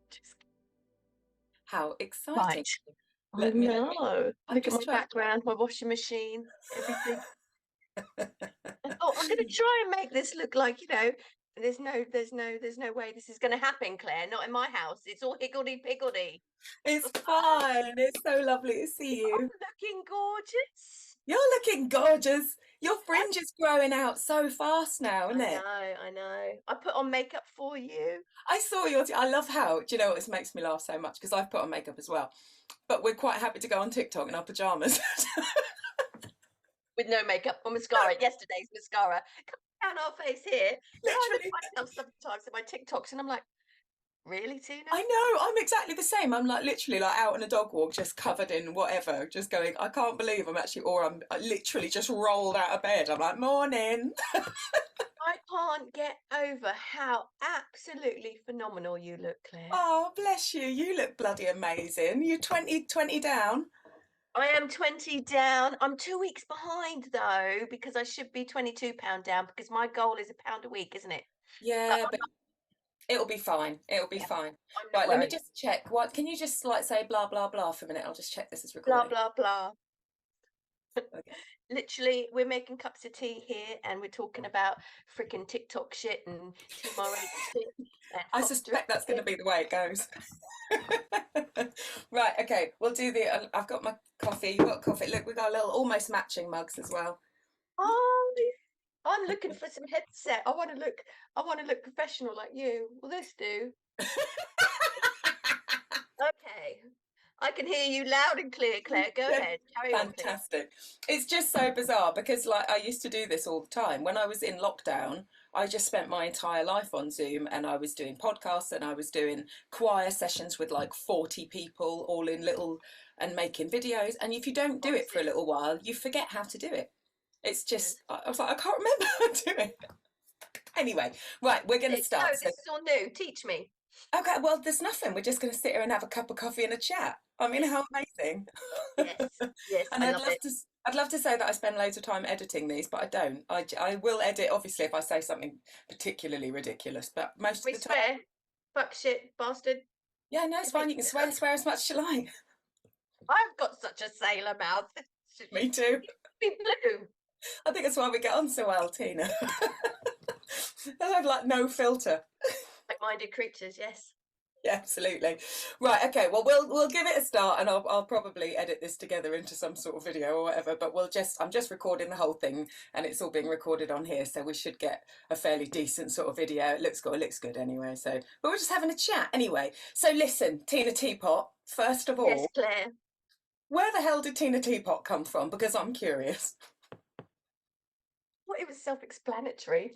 Just How exciting. right. I Let me. know. I'm Look at just my trying. background, my washing machine, everything. I thought I'm going to try and make this look like, there's no way this is going to happen, Claire. Not in my house. It's all higgledy-piggledy. It's fine. It's so lovely to see I'm you. looking gorgeous. You're looking gorgeous. Your I, fringe is growing out so fast now, isn't I it? know, I know. I put on makeup for you. I saw your. I love how. Do you know what? This makes me laugh so much because I've put on makeup as well. But we're quite happy to go on TikTok in our pajamas. With no makeup or mascara. Yesterday's mascara. Come down our face here. Because I look Literally. at myself sometimes in my TikToks and I'm like, really, Tina? I know, I'm exactly the same. I'm like literally like out on a dog walk, just covered in whatever, just going, I can't believe I'm actually, or I literally just rolled out of bed. I'm like, morning. I can't get over how absolutely phenomenal you look, Claire. Oh, bless you. You look bloody amazing. You 20 down. I am 20 down. I'm 2 weeks behind though, because I should be £22 down because my goal is £1 a week, isn't it? But Yeah, but it'll be fine. It'll be yeah, fine. I'm not Right, let me worried. just check. What can you just like say blah blah blah for a minute? I'll just check this is Blah, recording. blah, blah. Okay. Literally, we're making cups of tea here and we're talking about freaking TikTok shit and tomorrow shit and I fostering suspect that's going to shit. be the way it goes. Right, okay, we'll do the. I've got my coffee. You've got coffee. Look, we've got a little almost matching mugs as well. Oh, I'm looking for some headset. I want to look professional like you. Will this do? Okay. I can hear you loud and clear, Claire. Go Yeah, ahead. Carry on, please. fantastic. It's just so bizarre because, like, I used to do this all the time. When I was in lockdown, I just spent my entire life on Zoom and I was doing podcasts and I was doing choir sessions with like 40 people, all in little and making videos. And if you don't do it for a Boxes. little while, you forget how to do it. It's And just, I was like, I can't remember how to do it. Anyway, right, we're going to so start. So, this is all new. Teach me. okay, well, there's nothing. We're just going to sit here and have a cup of coffee and a chat. I mean, Yes, how amazing. yes, yes. And I love it. I'd love to say that I spend loads of time editing these, but I don't. I will edit, obviously, if I say something particularly ridiculous, but most We of the time, swear. Fuck shit, bastard. yeah, no, it's Wait, fine. You can swear as much as you like. I've got such a sailor mouth. Should Me too. be blue. I think that's why we get on so well, Tina. I have like no filter. Like-minded creatures, yes. Yeah, absolutely. Right, okay. Well, we'll give it a start, and I'll probably edit this together into some sort of video or whatever. But I'm just recording the whole thing, and it's all being recorded on here, so we should get a fairly decent sort of video. It looks good. It looks good anyway. So, but we're just having a chat anyway. So listen, Tina Teapot. First of Yes, all, Claire. where the hell did Tina Teapot come from? Because I'm curious. Well, it was self-explanatory.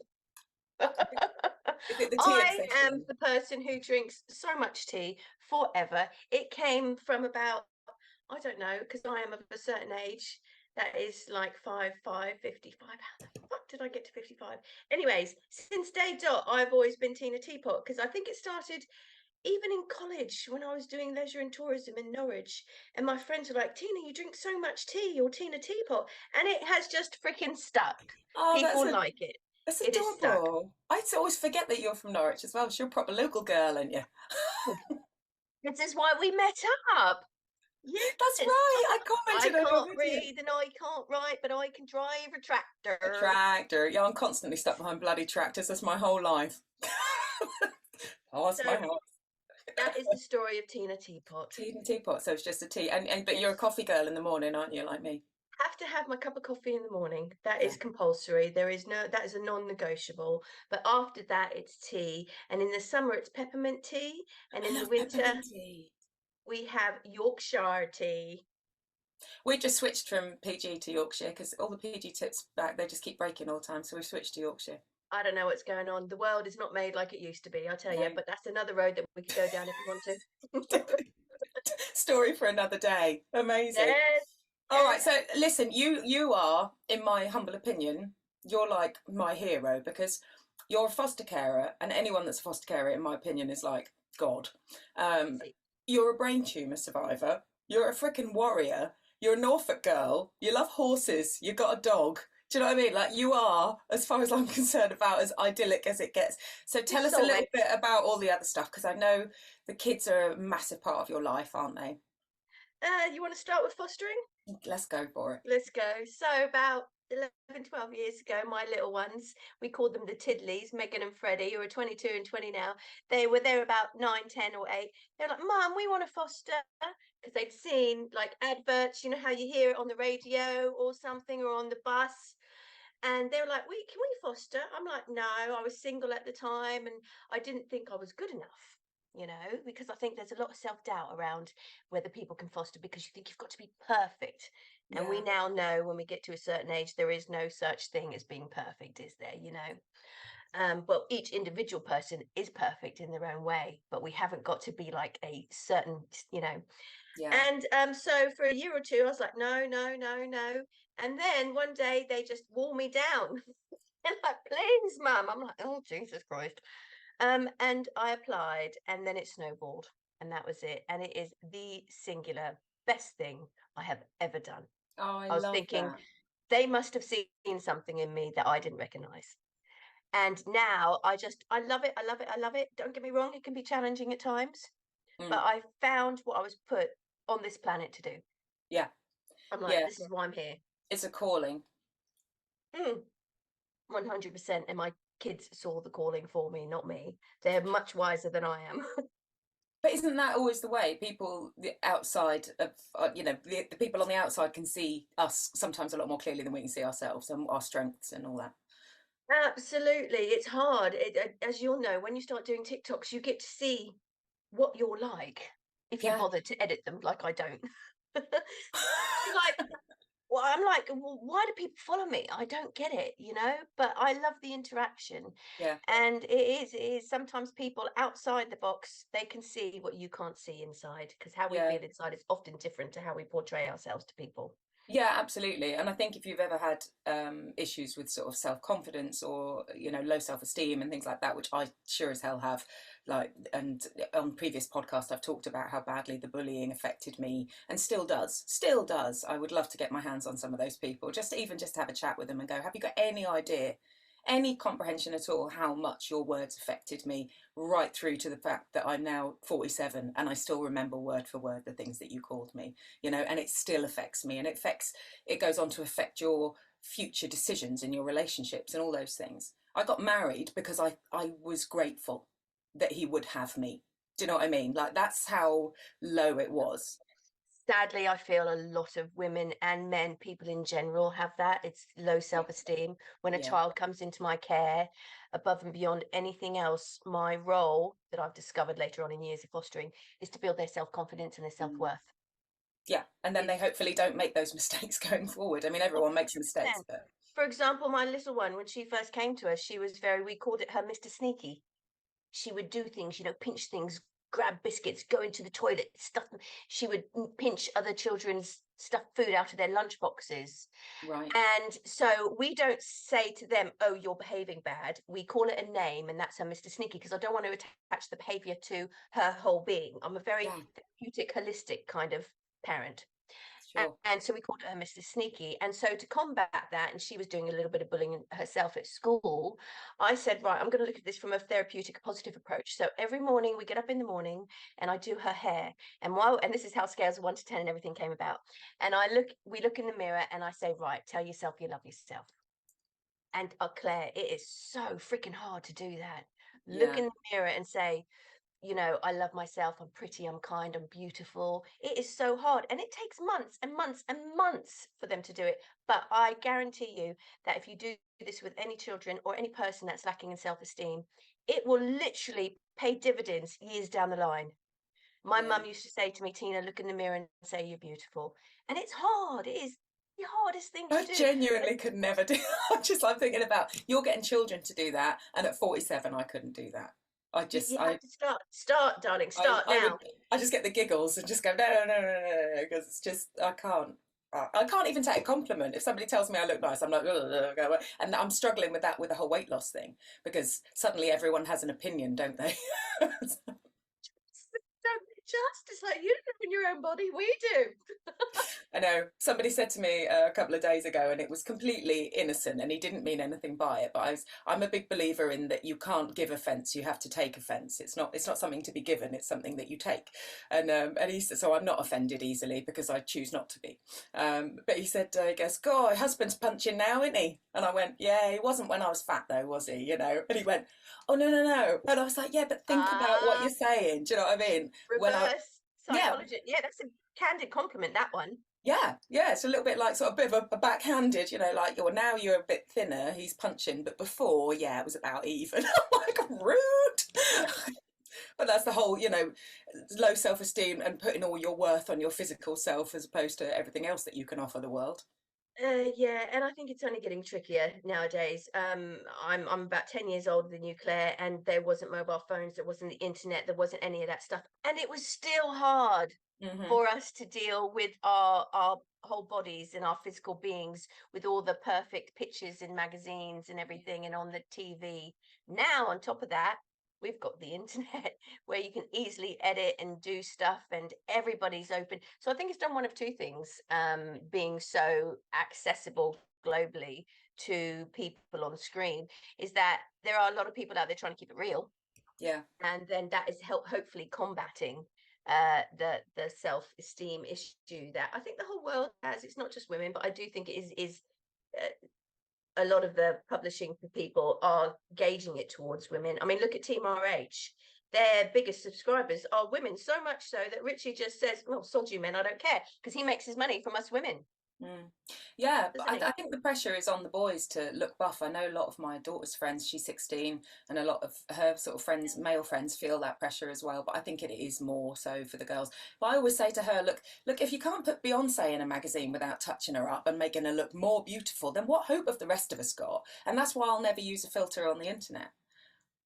Is it the tea I am obsession? the person who drinks so much tea forever. It came from about, I don't know, because I am of a certain age. That is like 55. How the fuck did I get to 55? Anyways, since day dot, I've always been Tina Teapot because I think it started even in college when I was doing leisure and tourism in Norwich. And my friends were like, Tina, you drink so much tea, you're Tina Teapot. And it has just freaking stuck. Oh, People like it. that's It is stuck. adorable. I always forget that you're from Norwich as well. You're a proper local girl, aren't you? This is why we met up. Yes, That's right. I I commented on your can't video. read and I can't write, but I can drive a A tractor. tractor. Yeah, I'm constantly stuck behind bloody tractors. That's my whole life. Oh, that's So my heart. that is the story of Tina Teapot. Tea and teapot, so it's just a tea. And but you're a Yes. coffee girl in the morning, aren't you, like me? Have to have my cup of coffee in the morning. That Yeah. is compulsory. That is a non-negotiable. But after that, it's tea. And in the summer, it's peppermint tea. And I in the love winter, peppermint tea. we have Yorkshire tea. We just switched from PG to Yorkshire because all the PG tips back, they just keep breaking all the time. So we switched to Yorkshire. I don't know what's going on. The world is not made like it used to be, I tell you. No. But that's another road that we could go down if we want to. Story for another day. Amazing. Yes, All right, so listen, you are, in my humble opinion, you're like my hero because you're a foster carer, and anyone that's a foster carer, in my opinion, is like God. Um, yes. you're a brain tumor survivor. You're a freaking warrior. You're a Norfolk girl. You love horses. You got a dog. Do you know what I mean? Like, you are, as far as I'm concerned, about as idyllic as it gets. So It's tell us a little soulmate. bit about all the other stuff, because I know the kids are a massive part of your life, aren't they? You want to start with fostering? Let's go for it. Let's go. So about 11, 12 years ago, my little ones, we called them the Tiddlies, Megan and Freddie, who are 22 and 20 now. They were about 9, 10 or 8. They're like, Mum, we want to foster, because they'd seen like adverts, you know how you hear it on the radio or something, or on the bus. And they were like, "We can we foster?" I'm like, "No, I was single at the time and I didn't think I was good enough." Because I think there's a lot of self-doubt around whether people can foster, because you think you've got to be perfect. And we Yeah, now know when we get to a certain age, there is no such thing as being perfect, is there? But each individual person is perfect in their own way, but we haven't got to be like a certain, you know. yeah. And so for a year or two, I was like, no, no, no, no. And then one day they just wore me down. They're like, please, mum. I'm like, oh, Jesus Christ. And I applied, and then it snowballed, and that was it. And it is the singular best thing I have ever done. Oh, I I was love thinking that. they must have seen something in me that I didn't recognize. And now I love it. I love it. I love it. Don't get me wrong, it can be challenging at times, but Mm, I found what I was put on this planet to do. yeah, I'm like, yeah. this is why I'm here. It's a calling. 100%. And my kids saw the calling for me, not me. They're much wiser than I am. But isn't that always the way? People, the outside of, the people on the outside can see us sometimes a lot more clearly than we can see ourselves and our strengths and all that. Absolutely. It's hard. As you'll know, when you start doing TikToks, you get to see what you're like if you Yeah. bother to edit them, like I don't. You're like, well, I'm like, well, why do people follow me? I don't get it. But I love the interaction. Yeah. And it is sometimes people outside the box, they can see what you can't see inside, because how we Yeah. feel inside is often different to how we portray ourselves to people. Yeah, absolutely. And I think if you've ever had issues with sort of self-confidence or, low self-esteem and things like that, which I sure as hell have, like, and on previous podcasts, I've talked about how badly the bullying affected me and still does. I would love to get my hands on some of those people, just to have a chat with them and go, have you got any idea, any comprehension at all, how much your words affected me, right through to the fact that I'm now 47 and I still remember word for word the things that you called me, and it still affects me, and it goes on to affect your future decisions in your relationships and all those things. I got married because I was grateful that he would have me. Do you know what I mean? Like, that's how low it was. Sadly, I feel a lot of women and men, people in general, have that. It's low Yeah, self-esteem. When a yeah. child comes into my care, above and beyond anything else, my role that I've discovered later on in years of fostering is to build their self-confidence and their Mm. self-worth. Yeah, and then they It's hopefully don't make those mistakes going forward. I mean, everyone makes mistakes, 100%. but For example, my little one, when she first came to us, she was we called it her Mr. Sneaky. She would do things, pinch things, grab biscuits, go into the toilet, stuff them. She would pinch other children's stuffed food out of their lunch boxes. right. And so we don't say to them, oh, you're behaving bad. We call it a name, and that's her Mr. Sneaky, because I don't want to attach the behavior to her whole being. I'm a very Yeah, therapeutic, holistic kind of parent. sure. And so we called her Mr. Sneaky. And so to combat that, and she was doing a little bit of bullying herself at school, I said, right, I'm going to look at this from a therapeutic, positive approach. So every morning we get up in the morning and I do her hair. And this is how scales of 1 to 10 and everything came about. And we look in the mirror and I say, right, tell yourself you love yourself. And Claire, it is so freaking hard to do that. Look Yeah, in the mirror and say, I love myself, I'm pretty, I'm kind, I'm beautiful. It is so hard. And it takes months and months and months for them to do it. But I guarantee you that if you do this with any children or any person that's lacking in self esteem, it will literally pay dividends years down the line. My yeah. mum used to say to me, Tina, look in the mirror and say you're beautiful. And it's hard. It is the hardest thing to I do. genuinely could never do that. I'm thinking about you're getting children to do that, and at 47 I couldn't do that. I just You have to start, darling, start I would now. I just get the giggles and just go no no no no no, because it's just I can't even take a compliment. If somebody tells me I look nice, I'm like, "Ugh," and I'm struggling with that with the whole weight loss thing, because suddenly everyone has an opinion, don't they? just, it's like, you don't live in your own body, we do. I know somebody said to me a couple of days ago, and it was completely innocent, and he didn't mean anything by it. But I'm a big believer in that you can't give offence; you have to take offence. It's not something to be given; it's something that you take. And he said, so I'm not offended easily because I choose not to be. But he said, he goes, "God, my husband's punching now, isn't he?" And I went, "Yeah, he wasn't when I was fat though, was he? You know?" And he went, "Oh no, no, no." And I was like, "Yeah, but think about what Ah, you're saying. Do you know what I mean?" When I reverse yeah, psychology. Yeah, that's a candid compliment, that one. yeah, yeah, it's a little bit like sort of a bit of a backhanded, like you're a bit thinner, he's punching, but before, yeah, it was about even. I'm like, rude. But that's the whole, low self-esteem and putting all your worth on your physical self as opposed to everything else that you can offer the world. Yeah, and I think it's only getting trickier nowadays. I'm about 10 years older than you, Claire, and there wasn't mobile phones, there wasn't the internet, there wasn't any of that stuff, and it was still hard Hmm. for us to deal with our whole bodies and our physical beings with all the perfect pictures in magazines and everything and on the TV. Now, on top of that, we've got the internet where you can easily edit and do stuff and everybody's open. So I think it's done one of two things, being so accessible globally to people on screen, is that there are a lot of people out there trying to keep it real, Yeah, and then that is hopefully combating the self-esteem issue that I think the whole world has. It's not just women, but I do think it is a lot of the publishing people are gauging it towards women. I mean, look at Team RH. Their biggest subscribers are women, so much so that Richie just says, "Well, sod you men, I don't care," because he makes his money from us women, mm. Yeah, but doesn't he? I think the pressure is on the boys to look buff. I know a lot of my daughter's friends, she's 16, and a lot of her sort of friends, male friends, feel that pressure as well. But I think it is more so for the girls. But I always say to her, look, if you can't put Beyonce in a magazine without touching her up and making her look more beautiful, then what hope have the rest of us got? And that's why I'll never use a filter on the internet.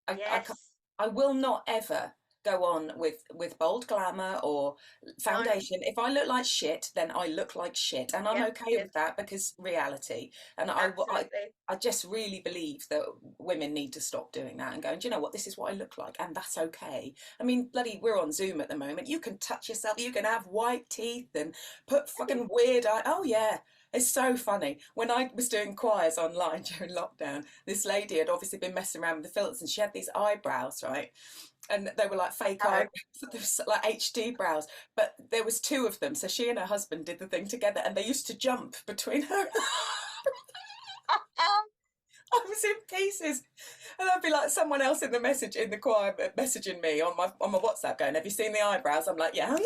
I Yes, I will not ever go on with bold glamour or no, foundation. If I look like shit, then I look like shit, and I'm yeah, okay yeah, with that because reality. And absolutely. I just really believe that women need to stop doing that and going, do you know what? This is what I look like, and that's okay. I mean, bloody, we're on Zoom at the moment. You can touch yourself. You can have white teeth and put fucking weird eye. Oh yeah. It's so funny. When I was doing choirs online during lockdown, this lady had obviously been messing around with the filters and she had these eyebrows, right? And they were like fake No. eyebrows, they were like HD brows, but there was two of them. So she and her husband did the thing together and they used to jump between her. I was in pieces. And I'd be like someone else in the message in the choir messaging me on my WhatsApp going, "Have you seen the eyebrows?" I'm like, "Yeah."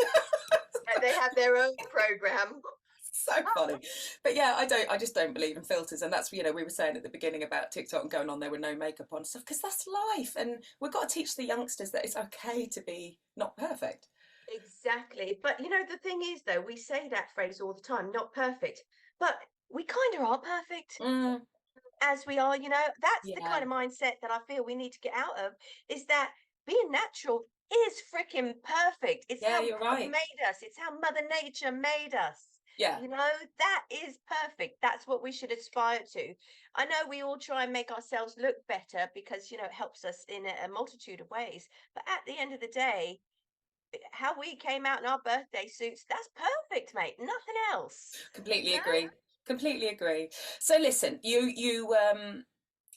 They have their own program. So funny. But yeah, I just don't believe in filters, and that's, we were saying at the beginning about TikTok and going on there with no makeup on stuff, because that's life, and we've got to teach the youngsters that it's okay to be not perfect. Exactly. But the thing is, though, we say that phrase all the time, not perfect, but we kind of are perfect Mm, as we are. That's the yeah, kind of mindset that I feel we need to get out of, is that being natural is freaking perfect. It's yeah, how you're God right. made us, it's how Mother Nature made us. Yeah, That is perfect. That's what we should aspire to. I know we all try and make ourselves look better because, it helps us in a multitude of ways. But at the end of the day, how we came out in our birthday suits, that's perfect, mate. Nothing else. You completely know? agree. Completely agree. So listen, you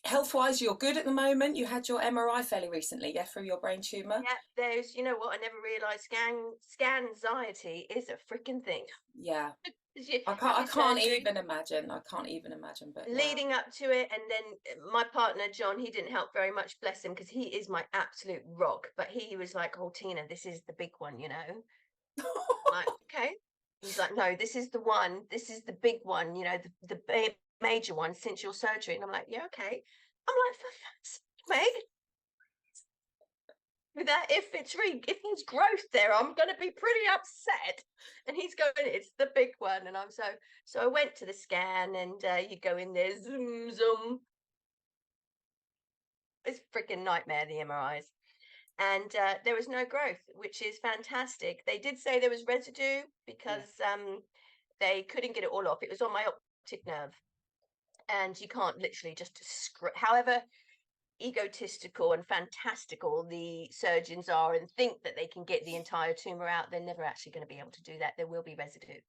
health wise, you're good at the moment. You had your MRI fairly recently, yeah, for your brain tumor. Yeah, there's, you know what, I never realized scan anxiety is a freaking thing. Yeah, 'Cause you I can't have I your can't surgery, even imagine. I can't even imagine. But wow. leading up to it, and then my partner John, he didn't help very much, bless him, because he is my absolute rock. But he was like, "Oh, Tina, this is the big one." Like, okay. He's like, "No, this is the one. This is the big one. The major one since your surgery." And I'm like, "Yeah, okay." I'm like, "For fuck's sake, mate, with that, if there's growth there, I'm going to be pretty upset." And he's going, "It's the big one." And so I went to the scan, and you go in there, zoom zoom. It's freaking nightmare, the MRIs. And there was no growth, which is fantastic. They did say there was residue Yeah. because they couldn't get it all off. It was on my optic nerve, and you can't literally just screw. However, egotistical and fantastical the surgeons are and think that they can get the entire tumor out, they're never actually going to be able to do that. There will be residue.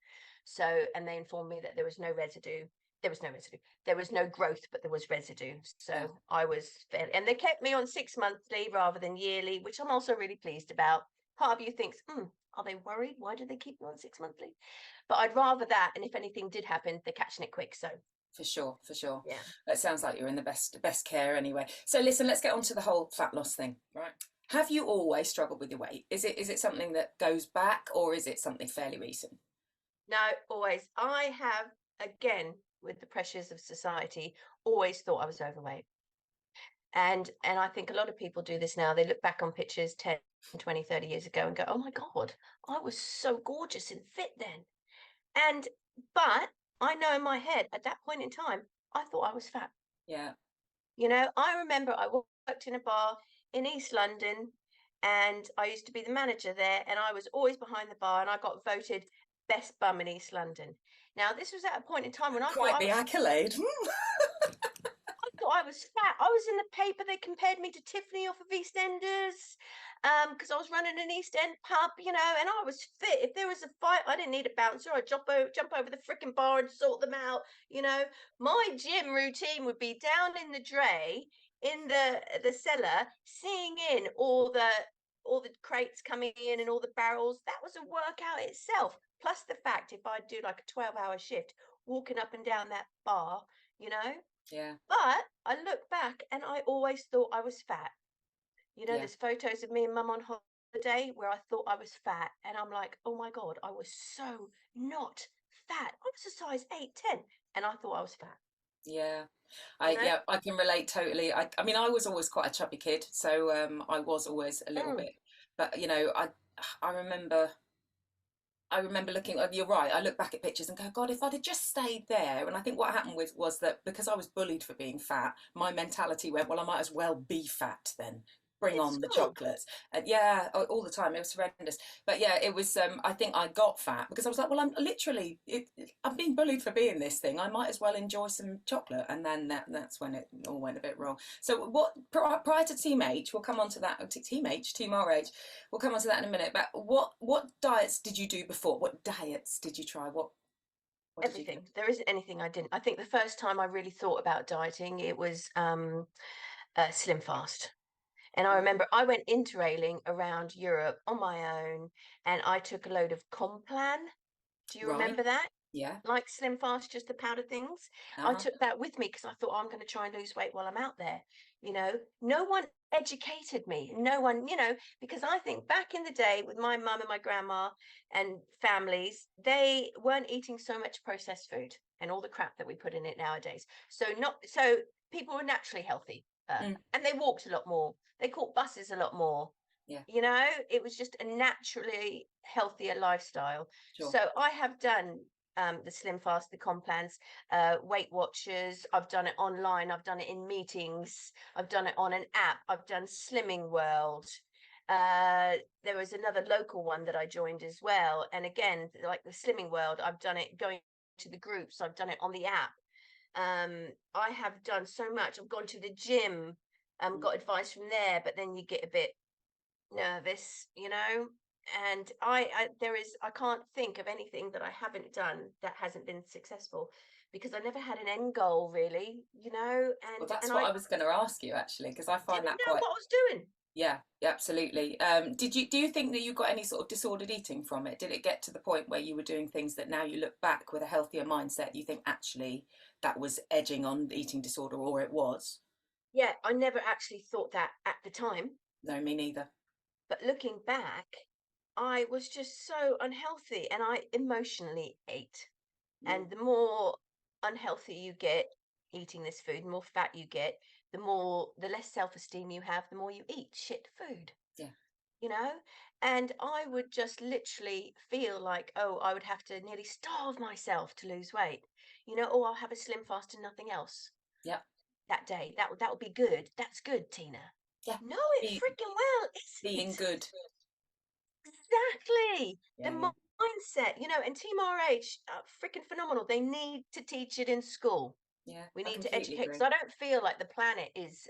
So, and they informed me that there was no residue. There was no residue. There was no growth, but there was residue. Yeah. So I was fairly, and they kept me on 6 monthly rather than yearly, which I'm also really pleased about. Part of you thinks, are they worried? Why do they keep you on 6 monthly? But I'd rather that. And if anything did happen, they're catching it quick. So For sure, for sure. yeah. It sounds like you're in the best care anyway. So listen, let's get on to the whole fat loss thing, right? Have you always struggled with your weight? Is it something that goes back, or is it something fairly recent? No, always. I have, again, with the pressures of society, always thought I was overweight. And I think a lot of people do this now. They look back on pictures 10, 20, 30 years ago and go, oh my God, I was so gorgeous and fit then. And, but I know in my head at that point in time, I thought I was fat. Yeah. You know, I remember I worked in a bar in East London and I used to be the manager there and I was always behind the bar and I got voted best bum in East London. Now, this was at a point in time when I thought Quite I the was accolade. thought I was fat. I was in the paper. They compared me to Tiffany off of EastEnders because I was running an East End pub, you know, and I was fit. If there was a fight, I didn't need a bouncer. I'd jump over the freaking bar and sort them out, you know. My gym routine would be down in the dray in the cellar, seeing in all the crates coming in and all the barrels. That was a workout itself. Plus the fact if I do like a 12-hour shift, walking up and down that bar, you know. Yeah. But I look back and I always thought I was fat. You know, Yeah. there's photos of me and mum on holiday where I thought I was fat. And I'm like, oh my God, I was so not fat. I was a size 8, 10, and I thought I was fat, Yeah. you know? I can relate totally. I mean, I was always quite a chubby kid, so I was always a little Mm, bit. But you know, I remember I remember looking, you're right, I look back at pictures and go, God, if I'd have just stayed there. And I think what happened was that because I was bullied for being fat, my mentality went, well, I might as well be fat then. Bring in on the school. chocolates. And yeah, all the time. It was horrendous. But yeah, it was, I think I got fat because I was like, well, I'm being bullied for being this thing. I might as well enjoy some chocolate. And then that's when it all went a bit wrong. So prior to Team H, we'll come on to that, Team RH, we'll come on to that in a minute. But what diets did you do before? What diets did you try? What did you do? Everything. There isn't anything I didn't. I think the first time I really thought about dieting, it was Slim Fast. And I Mm, remember I went interrailing around Europe on my own and I took a load of Complan. Do you right. remember that? Yeah. Like Slim Fast, just the powder things. I Uh-huh. took that with me because I thought, oh, I'm going to try and lose weight while I'm out there. You know, no one educated me. No one, because I think back in the day with my mum and my grandma and families, they weren't eating so much processed food and all the crap that we put in it nowadays. So people were naturally healthy Mm, and they walked a lot more. They caught buses a lot more. yeah. It was just a naturally healthier lifestyle. Sure. So I have done the Slim Fast, the Complans, Weight Watchers. I've done it online. I've done it in meetings. I've done it on an app. I've done Slimming World. There was another local one that I joined as well. And again, like the Slimming World, I've done it going to the groups. I've done it on the app. I have done so much. I've gone to the gym, Mm. got advice from there, but then you get a bit nervous, and I can't think of anything that I haven't done that hasn't been successful because I never had an end goal really, Well, and that's I what I was going to ask you actually, because I find didn't that know quite, what I was doing. yeah, absolutely. Do you think that you got any sort of disordered eating from it? Did it get to the point where you were doing things that now you look back with a healthier mindset, you think actually that was edging on eating disorder, or it was? Yeah, I never actually thought that at the time, No, me neither. but looking back, I was just so unhealthy and I emotionally ate. Mm, And the more unhealthy you get eating this food, the more fat you get, the less self-esteem you have, the more you eat shit food, yeah. you know? And I would just literally feel like, oh, I would have to nearly starve myself to lose weight. Oh, I'll have a Slim Fast and nothing else Yeah. that day. That would be good. That's good, Tina. Yeah. No, it Be, freaking well being isn't. good. Exactly. The Yeah. Yeah. mindset, and Team RH, freaking phenomenal. They need to teach it in school. Yeah, We I need to completely educate, because agree. I don't feel like the planet is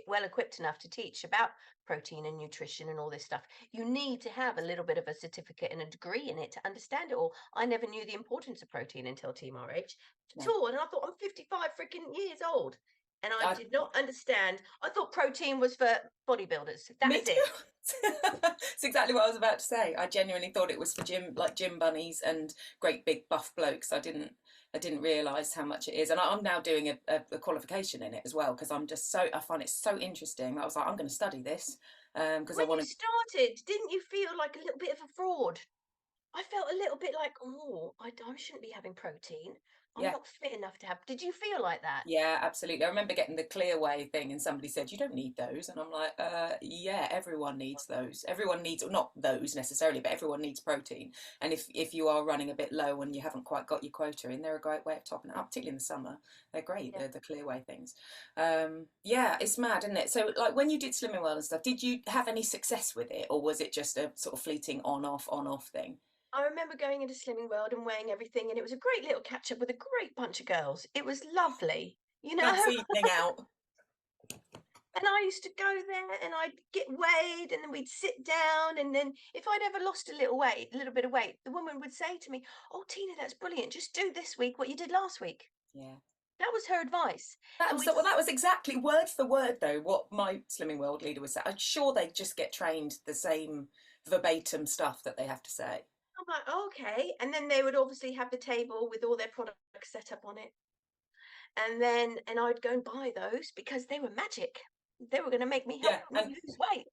well equipped enough to teach about protein and nutrition and all this stuff. You need to have a little bit of a certificate and a degree in it to understand it all. I never knew the importance of protein until Team RH at No, all. And I thought, I'm 55 freaking years old. And I I did not understand. I thought protein was for bodybuilders. me That's it. too. It's exactly what I was about to say. I genuinely thought it was for gym bunnies and great big buff blokes. I didn't realise how much it is, and I'm now doing a qualification in it as well because I find it so interesting. I was like, I'm going to study this because I When you want to. started, didn't you feel like a little bit of a fraud? I felt a little bit like, oh, I shouldn't be having protein. I'm Yeah, not fit enough to have. Did you feel like that? yeah, absolutely. I remember getting the Clearway thing, and somebody said, "You don't need those," and I'm like, "Yeah, everyone needs those. Everyone needs, not those necessarily, but everyone needs protein. And if you are running a bit low and you haven't quite got your quota in, they're a great way of topping it up, particularly in the summer. They're great. Yeah. They're the Clearway things. Yeah, it's mad, isn't it? So, like, when you did Slimming World and stuff, did you have any success with it, or was it just a sort of fleeting on off thing? I remember going into Slimming World and weighing everything, and it was a great little catch up with a great bunch of girls. It was lovely, you Nice know? evening out. And I used to go there and I'd get weighed, and then we'd sit down. And then if I'd ever lost a little bit of weight, the woman would say to me, "Oh, Tina, that's brilliant. Just do this week what you did last week." Yeah. That was her advice. That And was we'd well. That was exactly word for word, though, what my Slimming World leader was saying. I'm sure they just get trained the same verbatim stuff that they have to say. I'm like, "Oh, okay." And then they would obviously have the table with all their products set up on it. And I'd go and buy those because they were magic. They were going to make me help Yeah, me lose weight.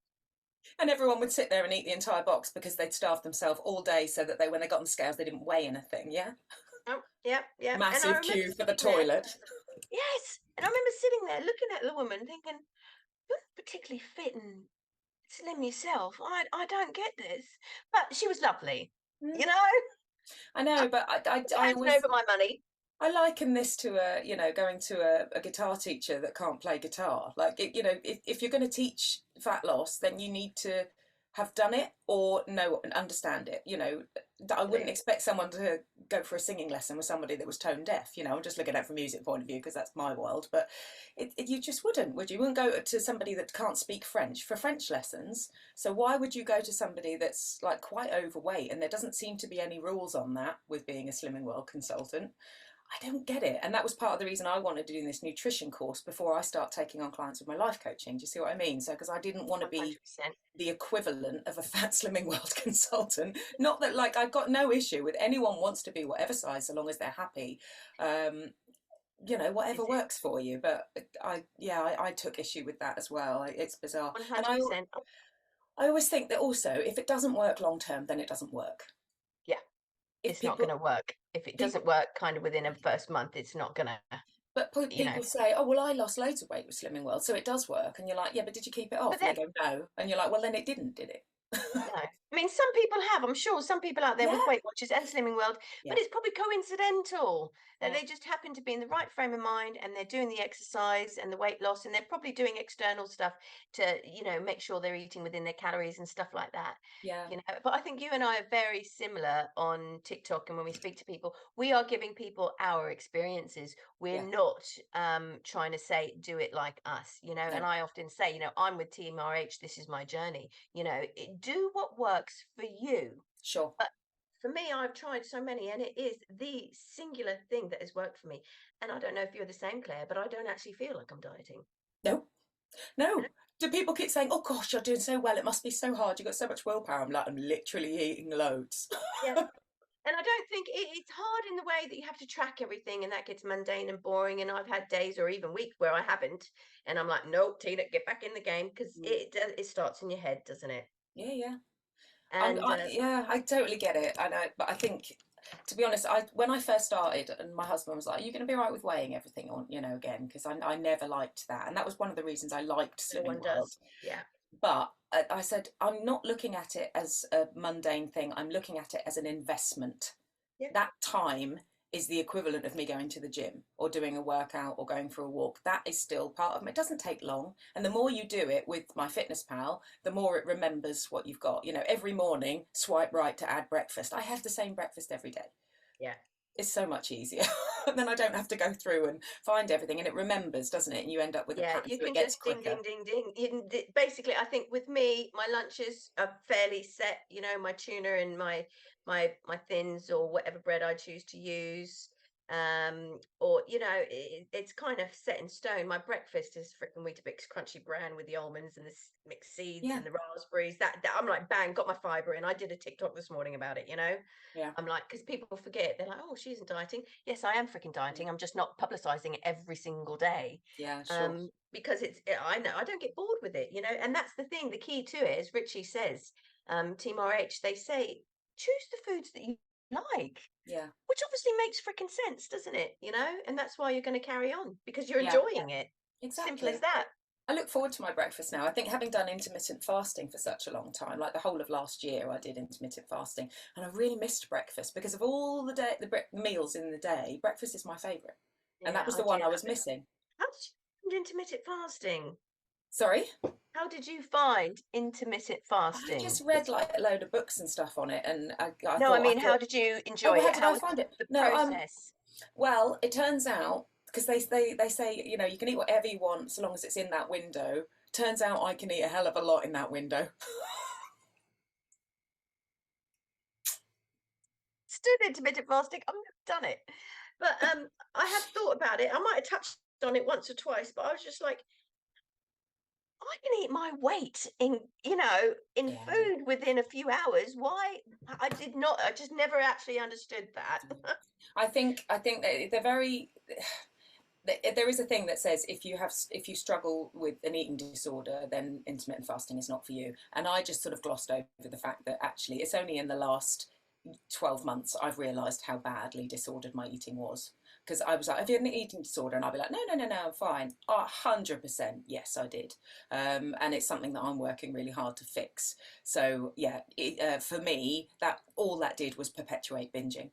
and everyone would sit there and eat the entire box because they'd starved themselves all day, so that when they got on the scales, they didn't weigh anything. Yeah, Oh, yep, yep. And I massive remember queue for the sitting there. toilet. Yes. And I remember sitting there looking at the woman thinking, "You're not particularly fit and slim yourself. I don't get this." But she was lovely. Mm, You know, I know, but I handing always over my money. I liken this to going to a guitar teacher that can't play guitar. Like, if you're going to teach fat loss, then you need to have done it or know and understand it. I wouldn't expect someone to go for a singing lesson with somebody that was tone deaf. I'm just looking at it from a music point of view because that's my world. But you just wouldn't, would you? You wouldn't go to somebody that can't speak French for French lessons. So why would you go to somebody that's like quite overweight? And there doesn't seem to be any rules on that with being a Slimming World consultant. I don't get it. And that was part of the reason I wanted to do this nutrition course before I start taking on clients with my life coaching. Do you see what I mean? So, because I didn't want to be 100%. the equivalent of a fat slimming world consultant. Not that, like, I've got no issue with anyone wants to be whatever size, so long as they're happy. Whatever Is it works for you. But I took issue with that as well. It's bizarre. And I, 100%? I always think that also, if it doesn't work long term, then it doesn't work. Yeah, If it's not going people, to work. If it people doesn't work kind of within a first month, it's not going to, But you know. people say, "Oh, well, I lost loads of weight with Slimming World, so it does work." And you're like, "Yeah, but did you keep it off?" But And they then, go, "No." And you're like, "Well, then it didn't, did it?" no. I mean, some people have. I'm sure some people out there Yeah, with Weight Watchers and Slimming World, yeah, but it's probably coincidental that yeah, they just happen to be in the right frame of mind, and they're doing the exercise and the weight loss, and they're probably doing external stuff to, make sure they're eating within their calories and stuff like that. yeah, But I think you and I are very similar on TikTok, and when we speak to people, we are giving people our experiences. We're yeah. not trying to say do it like us, No, and I often say, I'm with Team RH, this is my journey. Do what works for you. sure. But for me, I've tried so many, and it is the singular thing that has worked for me. And I don't know if you're the same, Claire, but I don't actually feel like I'm dieting. No, no. Do people keep saying, "Oh gosh, you're doing so well. It must be so hard. You've got so much willpower." I'm like, I'm literally eating loads. Yeah. And I don't think it's hard in the way that you have to track everything, and that gets mundane and boring. And I've had days or even weeks where I haven't, and I'm like, "Nope, Tina, get back in the game," because Mm. it starts in your head, doesn't it? Yeah, yeah. And Yeah, I totally get it. But I think, to be honest, when I first started, and my husband was like, "Are you going to be all right with weighing everything on, again?" Because I never liked that, and that was one of the reasons I liked no Slimming one World. does. Yeah, But I said, I'm not looking at it as a mundane thing. I'm looking at it as an investment. yeah, That time is the equivalent of me going to the gym or doing a workout or going for a walk. That is still part of me. It doesn't take long. And the more you do it with My Fitness Pal, the more it remembers what you've got. Every morning, swipe right to add breakfast. I have the same breakfast every day. yeah. It's so much easier. And then I don't have to go through and find everything, and it remembers, doesn't it? And you end up with a Yeah, pattern, you so it can gets just ding, quicker. ding, ding, ding. Basically, I think with me, my lunches are fairly set. My tuna and my thins or whatever bread I choose to use. Or it's kind of set in stone. My breakfast is freaking Weetabix crunchy bran with the almonds and the mixed seeds Yeah, and the raspberries. That I'm like, bang, got my fiber in. I did a TikTok this morning about it. yeah, I'm like, because people forget, they're like, oh, she isn't dieting. Yes, I am freaking yeah, dieting. I'm just not publicizing it every single day. yeah, sure. Because I know I don't get bored with it, and that's the thing. The key to it, as Richie says, Team RH, they say choose the foods that you like, Yeah, which obviously makes freaking sense, doesn't it? And that's why you're going to carry on because you're yeah, enjoying it. Simple as exactly. that. I look forward to my breakfast now. I think having done intermittent fasting for such a long time, like the whole of last year, I did intermittent fasting, and I really missed breakfast because of all the meals in the day. Breakfast is my favourite, and that Yeah, was I the do one I love was it. missing. How did you find intermittent fasting? Sorry, How did you find intermittent I fasting? just read like a load of books and stuff on it, and I No, I thought, mean, how did you oh, enjoy well, how it? did How I was find it? the No, process? well, it turns out because they say you can eat whatever you want so long as it's in that window. Turns out I can eat a hell of a lot in that window. Stood intermittent fasting. I've never done it, but I have thought about it. I might have touched on it once or twice, but I was just like, I can eat my weight in Yeah. food within a few hours. Why? I did not. I just never actually understood that. I think that they're very. There is a thing that says if you struggle with an eating disorder, then intermittent fasting is not for you. And I just sort of glossed over the fact that actually it's only in the last 12 months I've realised how badly disordered my eating was. Because I was like, have you had an eating disorder? And I'd be like, no, no, no, no, I'm fine. 100%, yes, I did. And it's something that I'm working really hard to fix. So yeah, for me, that all that did was perpetuate binging.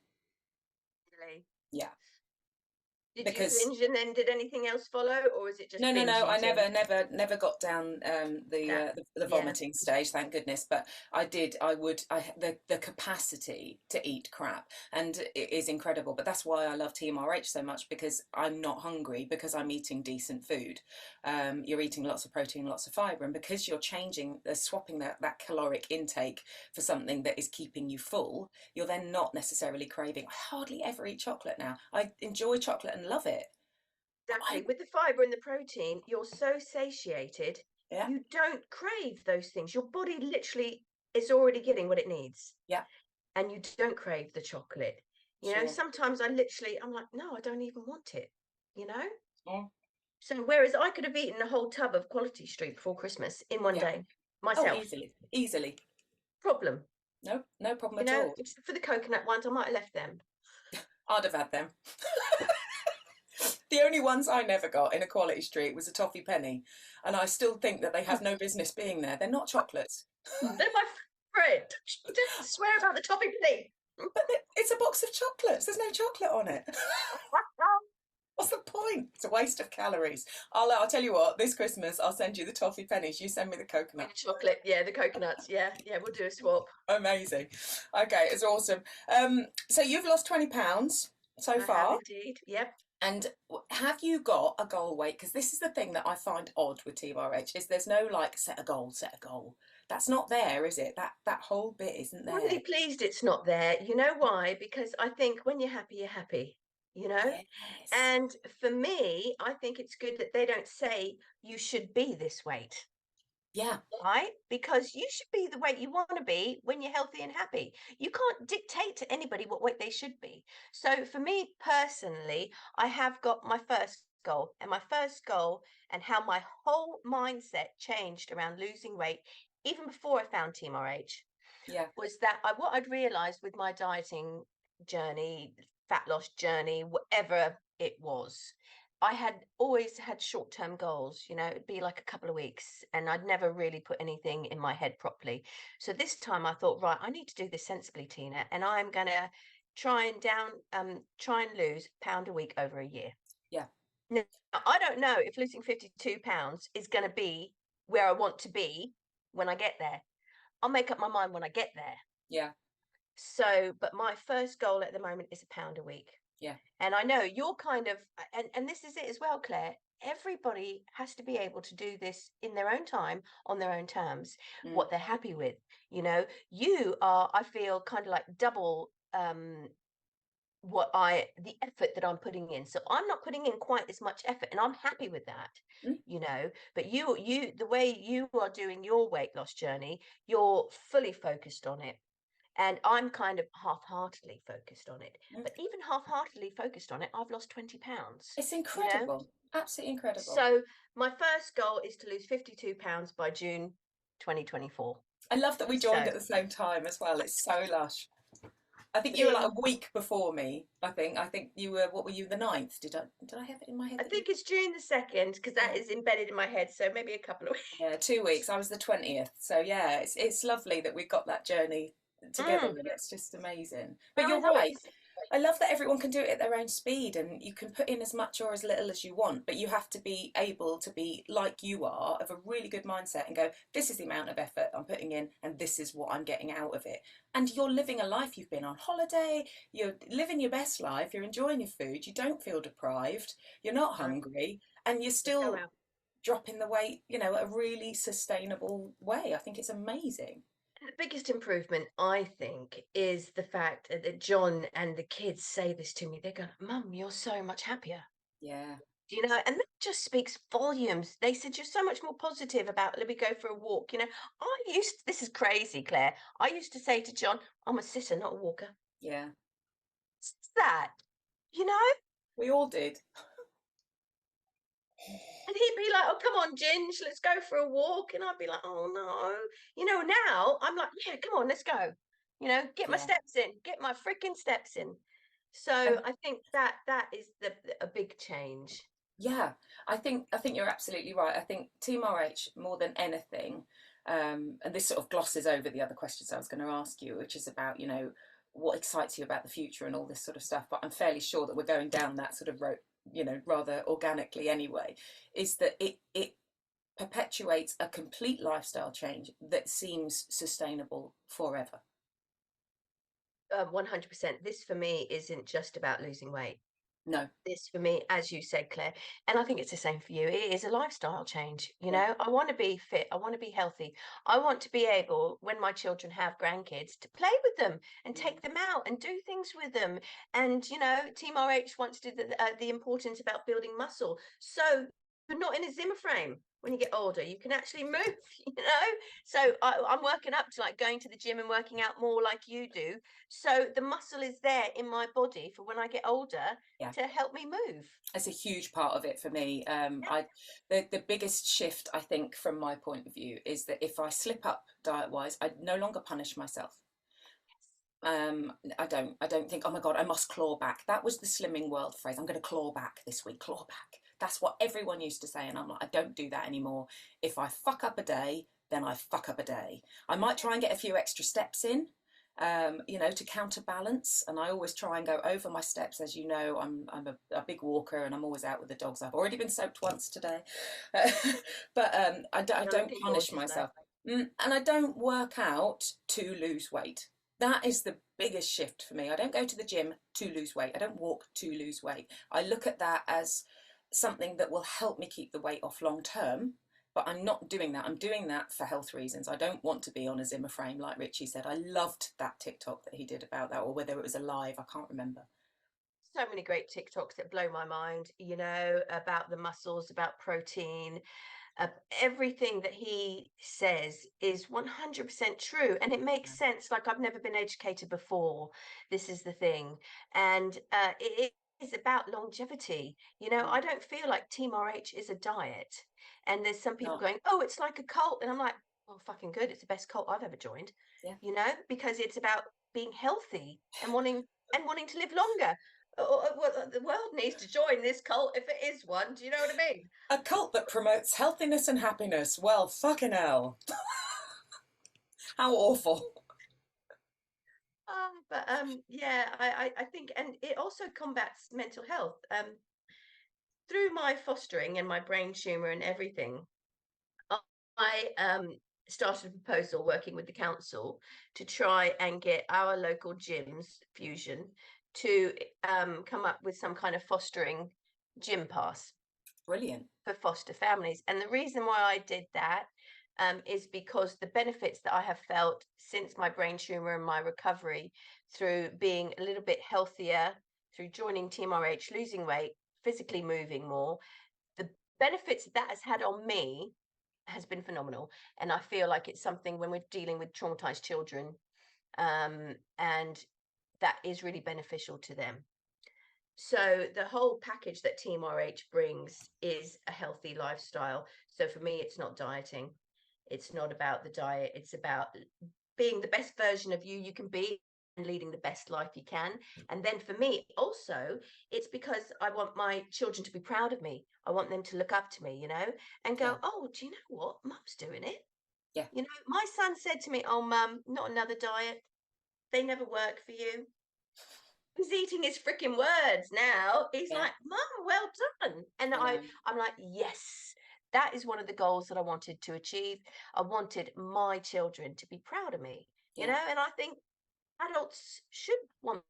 Really. Yeah, Did you because binge and then did anything else follow, or was it just no, no, binge no. I eating? never got down That, the yeah. vomiting stage, thank goodness. But I did. The capacity to eat crap, and it is incredible. But that's why I love Team RH so much because I'm not hungry because I'm eating decent food. You're eating lots of protein, lots of fibre, and because you're swapping that caloric intake for something that is keeping you full, you're then not necessarily craving. I hardly ever eat chocolate now. I enjoy chocolate and love it. But Exactly. With the fiber and the protein, you're so satiated, yeah, you don't crave those things. Your body literally is already getting what it needs, yeah. and you don't crave the chocolate. Sure. Sometimes I'm like, no, I don't even want it, you know? Mm, So whereas I could have eaten a whole tub of Quality Street before Christmas in one yeah. day Oh, myself, easily. Easily. problem. No, no problem at all. Except for the coconut ones, I might have left them. I'd have had them. The only ones I never got in a Quality Street was a toffee penny, and I still think that they have no business being there. They're not chocolates. They're my friend. Don't swear about the topic, please. But it's a box of chocolates. There's no chocolate on it. What's the point? It's a waste of calories. I'll tell you what. This Christmas, I'll send you the toffee pennies. You send me the The coconut. chocolate, yeah, the coconuts, yeah, yeah. We'll do a swap. Amazing. Okay, it's awesome. So you've lost 20 pounds so I have far. indeed. Yep. And have you got a goal weight? Because this is the thing that I find odd with Team RH is there's no like set a goal, set a goal. That's not there, is it? That whole bit isn't I'm really there. pleased it's not there. You know why? Because I think when you're happy, you're happy. You know. Yes. And for me, I think it's good that they don't say you should be this weight. Yeah. Right? Because you should be the weight you want to be when you're healthy and happy. You can't dictate to anybody what weight they should be. So for me personally, I have got my first goal, and my first goal and how my whole mindset changed around losing weight, even before I found Team RH, Yeah. was that what I'd realized with my dieting journey, fat loss journey, whatever it was, I had always had short term goals. It'd be like a couple of weeks, and I'd never really put anything in my head properly. So this time I thought, right, I need to do this sensibly, Tina, and I'm going to try and lose pound a week over a year. Yeah. Now, I don't know if losing 52 pounds is going to be where I want to be when I get there. I'll make up my mind when I get there. Yeah. So, but my first goal at the moment is £1 a week. Yeah. And I know you're kind of, and this is it as well, Claire. Everybody has to be able to do this in their own time, on their own terms, Mm. what they're happy with. You know, you are, I feel, kind of like double the effort that I'm putting in. So I'm not putting in quite as much effort, and I'm happy with that. Mm. You know, but the way you are doing your weight loss journey, you're fully focused on it, and I'm kind of half-heartedly focused on it. Mm. But even half-heartedly focused on it, I've lost 20 pounds, It's you know? incredible. Absolutely incredible. So my first goal is to lose 52 pounds by June 2024. I love that we joined So at the same time as well. It's so lush. I think you were like in, a week before me. I think you were, what were you, the 9th? Did I have it in my head I that you? think it's June the 2nd, because that Yeah. is embedded in my head. So maybe a couple of weeks. Yeah, 2 weeks. I was the 20th. So yeah, it's lovely that we got that journey together, Mm, and it's just amazing. But no, I you're know right. it's I love that everyone can do it at their own speed, and you can put in as much or as little as you want, but you have to be able to be like you are, of a really good mindset, and go, this is the amount of effort I'm putting in, and this is what I'm getting out of it. And you're living a life, you've been on holiday, you're living your best life, you're enjoying your food, you don't feel deprived, you're not no, hungry, and you're just go still out. dropping the weight, a really sustainable way. I think it's amazing. And the biggest improvement, I think, is the fact that John and the kids say this to me. They go, "Mum, you're so much happier." Yeah. You know, and that just speaks volumes. They said you're so much more positive about, let me go for a walk. You know, this is crazy, Claire. I used to say to John, I'm a sitter, not a walker. Yeah. It's that, you know? We all did. And he'd be like, oh, come on, Ginge, let's go for a walk. And I'd be like, oh, no. You know, now I'm like, yeah, come on, let's go. You know, get my Yeah. steps in, get my freaking steps in. So And I think that is a big change. yeah, I think you're absolutely right. I think Team RH more than anything, and this sort of glosses over the other questions I was going to ask you, which is about, what excites you about the future and all this sort of stuff. But I'm fairly sure that we're going down that sort of road, rather organically anyway. Is that it perpetuates a complete lifestyle change that seems sustainable forever. 100%. This for me isn't just about losing weight. No. This for me, as you said, Claire, and I think it's the same for you. It is a lifestyle change. You Yeah. know, I want to be fit. I want to be healthy. I want to be able, when my children have grandkids, to play with them and Mm. take them out and do things with them. And, you know, Team RH wants to do the importance about building muscle. So you're not in a Zimmer frame when you get older. You can actually move, you know? So I'm working up to like going to the gym and working out more like you do. So the muscle is there in my body for when I get older Yeah. to help me move. It's a huge part of it for me. Yeah. The biggest shift, I think, from my point of view, is that if I slip up diet wise, I no longer punish myself. I don't think, oh my god, I must claw back. That was the Slimming World phrase. I'm going to claw back this week. Claw back. That's what everyone used to say, and I'm like, I don't do that anymore. If I fuck up a day, then I fuck up a day. I might try and get a few extra steps in, to counterbalance. And I always try and go over my steps. As you know, I'm a big walker, and I'm always out with the dogs. I've already been soaked once today, but I I'm don't looking forward punish to that. myself. And I don't work out to lose weight. That is the biggest shift for me. I don't go to the gym to lose weight. I don't walk to lose weight. I look at that as something that will help me keep the weight off long term, but I'm not doing that. I'm doing that for health reasons. I don't want to be on a Zimmer frame, like Richie said. I loved that TikTok that he did about that, or whether it was a live, I can't remember. So many great TikToks that blow my mind, you know, about the muscles, about protein. Uh, Everything that he says is 100% true, and it makes sense. Like, I've never been educated before. This is the thing. And it is about longevity. You know, Mm. I don't feel like Team RH is a diet. And there's some people Not, going, oh, it's like a cult. And I'm like, well, fucking good. It's the best cult I've ever joined, yeah. you know, because it's about being healthy and wanting to live longer. Well, the world needs to join this cult if it is one. Do you know what I mean? A cult that promotes healthiness and happiness. Well, fucking hell. How awful. But yeah, I think, and it also combats mental health. Through my fostering and my brain tumor and everything, I started a proposal working with the council to try and get our local gyms, Fusion, to come up with some kind of fostering gym pass Brilliant. for foster families. And the reason why I did that is because the benefits that I have felt since my brain tumor and my recovery through being a little bit healthier, through joining Team RH, losing weight, physically moving more, the benefits that has had on me has been phenomenal. And I feel like it's something when we're dealing with traumatized children, and that is really beneficial to them. So the whole package that Team RH brings is a healthy lifestyle. So for me, it's not dieting. It's not about the diet. It's about being the best version of you can be and leading the best life you can. And then for me also, it's because I want my children to be proud of me. I want them to look up to me, and go, Yeah. oh, do you know what? Mum's doing it. Yeah. My son said to me, oh, Mum, not another diet. They never work for you. He's eating his freaking words now. He's Yeah. like, Mum, well done. And I'm like, yes, that is one of the goals that I wanted to achieve. I wanted my children to be proud of me, Yeah. and I think adults should want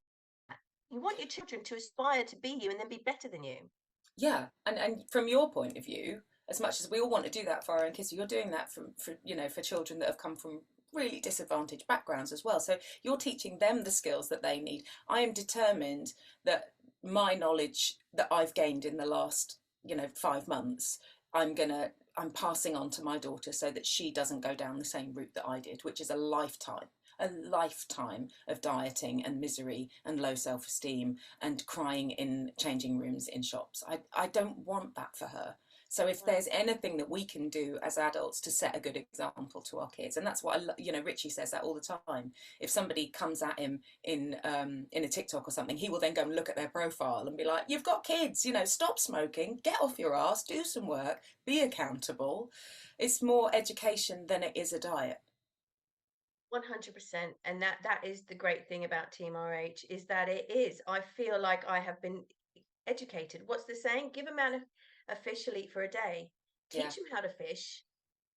that. You want your children to aspire to be you and then be better than you. Yeah. And from your point of view, as much as we all want to do that for our own kids, you're doing that for children that have come from really disadvantaged backgrounds as well. So you're teaching them the skills that they need. I am determined that my knowledge that I've gained in the last 5 months, I'm passing on to my daughter so that she doesn't go down the same route that I did, which is a lifetime of dieting and misery and low self-esteem and crying in changing rooms in shops. I don't want that for her. So if there's anything that we can do as adults to set a good example to our kids, and that's what Richie says that all the time. If somebody comes at him in a TikTok or something, he will then go and look at their profile and be like, "You've got kids, stop smoking, get off your ass, do some work, be accountable." It's more education than it is a diet. 100%. And that is the great thing about Team RH, is that it is. I feel like I have been educated. What's the saying? Give a man a fish, he'll eat for a day. Teach him how to fish,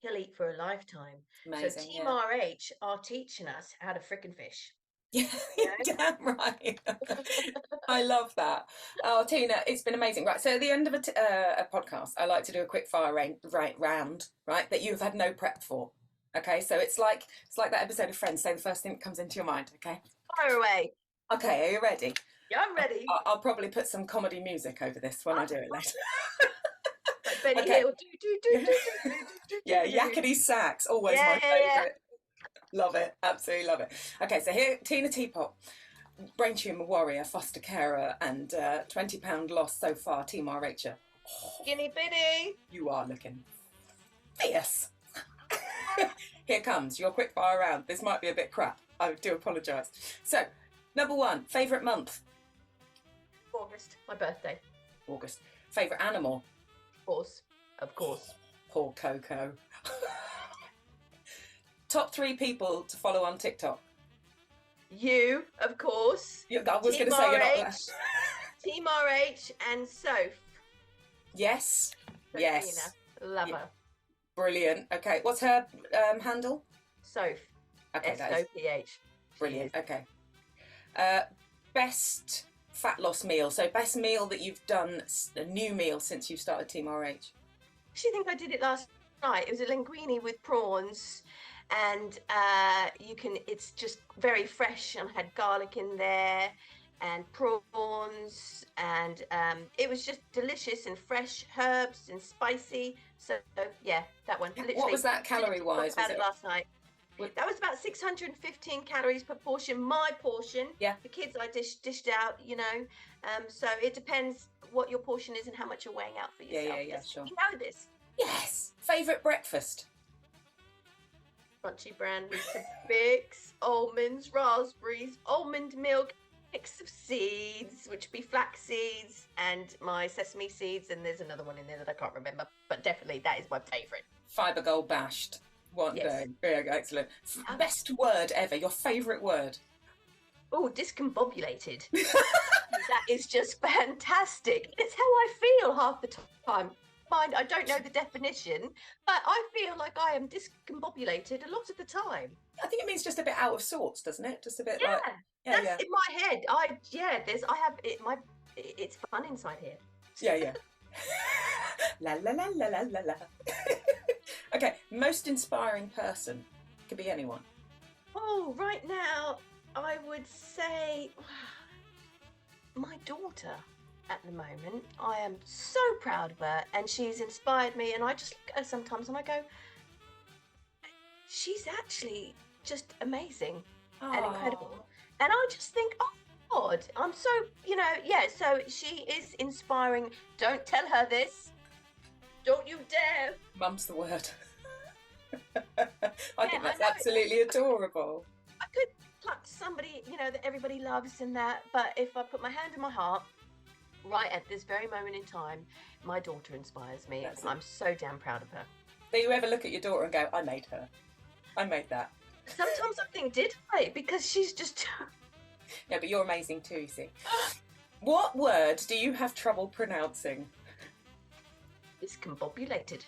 he'll eat for a lifetime. Amazing, so Team RH are teaching us how to frickin' fish. Yeah, damn right. I love that. Oh, Tina, it's been amazing. Right, so at the end of a podcast, I like to do a quick fire round, right, that you've had no prep for. Okay, so it's like that episode of Friends. Say the first thing that comes into your mind. Okay, fire away. Okay, are you ready? Yeah, I'm ready. I'll probably put some comedy music over this when I do it later. Like Benny Hill. Yeah, yakety sax, always my favourite. Love it, absolutely love it. Okay, so here, Tina Teapot, brain tumour warrior, foster carer, and £20 loss so far, Team RH. Skinny bitty. You are looking fierce. Here comes your quick fire round. This might be a bit crap. I do apologise. So, number 1, favourite month? August, my birthday. August. Favourite animal? Of course. Poor Coco. Top 3 people to follow on TikTok? You, of course. Yeah, I was going to say you're not there. Team RH and Soph. Yes. Yes. Love her. Brilliant. Okay, what's her handle? Soph. Okay, SOPH. Brilliant. Okay. Best fat loss meal. So best meal that you've done, a new meal since you've started Team RH. I actually think I did it last night. It was a linguine with prawns, and it's just very fresh, and had garlic in there and prawns, and it was just delicious and fresh herbs and spicy. So yeah, that one. Literally, what was that calorie wise? About it last night. That was about 615 calories per portion. My portion. Yeah. The kids I dished out, so it depends what your portion is and how much you're weighing out for yourself. Yeah, sure. You know this. Yes. Favourite breakfast? Crunchy bran with Bix, almonds, raspberries, almond milk, mix of seeds, which would be flax seeds, and my sesame seeds, and there's another one in there that I can't remember, but definitely that is my favourite. Fibre gold bashed. One day. Yeah, excellent. Best word ever. Your favourite word? Oh, discombobulated. That is just fantastic. It's how I feel half the time. mind, I don't know the definition, but I feel like I am discombobulated a lot of the time. I think it means just a bit out of sorts, doesn't it? Just a bit Yeah, like, that's yeah, in my head. It's fun inside here. yeah. La la la la la la la. Okay, most inspiring person. Could be anyone. Oh, right now, I would say my daughter at the moment. I am so proud of her, and she's inspired me, and I just look at her sometimes and I go, she's actually just amazing and incredible. And I just think, oh God, I'm so, so she is inspiring. Don't tell her this. Don't you dare. Mum's the word. I think that's I know absolutely adorable. I could pluck somebody, that everybody loves and that, but if I put my hand in my heart, right at this very moment in time, my daughter inspires me. I'm so damn proud of her. Do you ever look at your daughter and go, I made her? I made that. Sometimes I think, did I? Because she's just... No, but you're amazing too, you see. What word do you have trouble pronouncing? Discombobulated.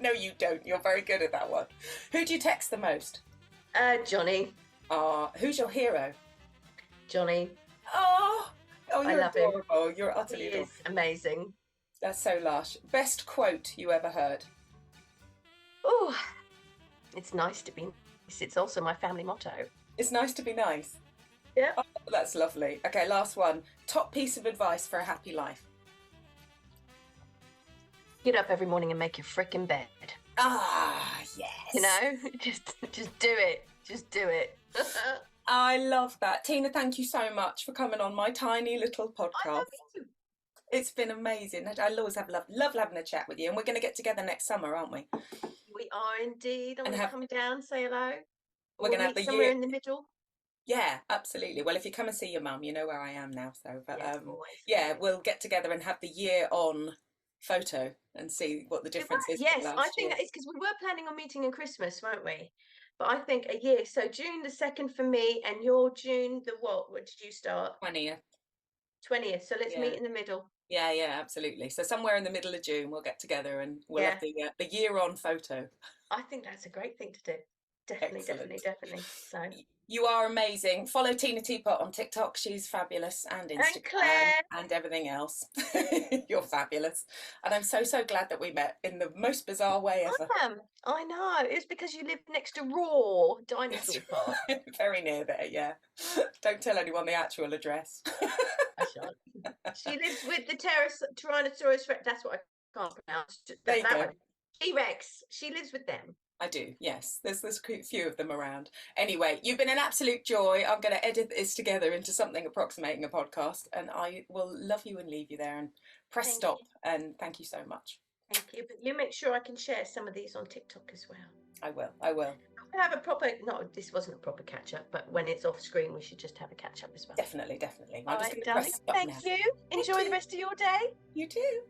No, you don't. You're very good at that one. Who do you text the most? Johnny. Who's your hero? Johnny. Oh, you're adorable. Him. You're utterly adorable. He is amazing. That's so lush. Best quote you ever heard? Oh, it's nice to be nice. It's also my family motto. It's nice to be nice. Yeah. Oh, that's lovely. Okay, last one. Top piece of advice for a happy life? Get up every morning and make your frickin' bed. Yes. Just do it. Just do it. I love that. Tina, thank you so much for coming on my tiny little podcast. I love you. It's been amazing. I always have love having a chat with you, and we're going to get together next summer, aren't we? We are indeed. I'm going to come down, say hello. We're going to have the somewhere in the middle. Yeah, absolutely. Well, if you come and see your mum, you know where I am now. So, but yes, we'll get together and have the year on photo and see what the difference is. Yes, I think that is because we were planning on meeting in Christmas, weren't we? But I think a year. So June the 2nd for me, and you're June the what? What did you start? 20th. 20th. So let's meet in the middle. Yeah, absolutely. So somewhere in the middle of June, we'll get together and we'll have the year on photo. I think that's a great thing to do. Definitely. So you are amazing. Follow Tina Teapot on TikTok. She's fabulous, and Instagram and everything else. You're fabulous. And I'm so glad that we met in the most bizarre way ever. I know. It's because you live next to Raw Dinosaur Park. Very near there, yeah. Don't tell anyone the actual address. I shan't. She lives with the Tyrannosaurus Rex. That's what I can't pronounce. There you go. T-Rex. She lives with them. I do, yes. There's a few of them around. Anyway, you've been an absolute joy. I'm going to edit this together into something approximating a podcast, and I will love you and leave you there and press stop. And thank you so much. Thank you. But you make sure I can share some of these on TikTok as well. I will. We'll have a proper, this wasn't a proper catch up, but when it's off screen, we should just have a catch up as well. Definitely. All right, darling. Thank you. Enjoy the rest of your day. You too.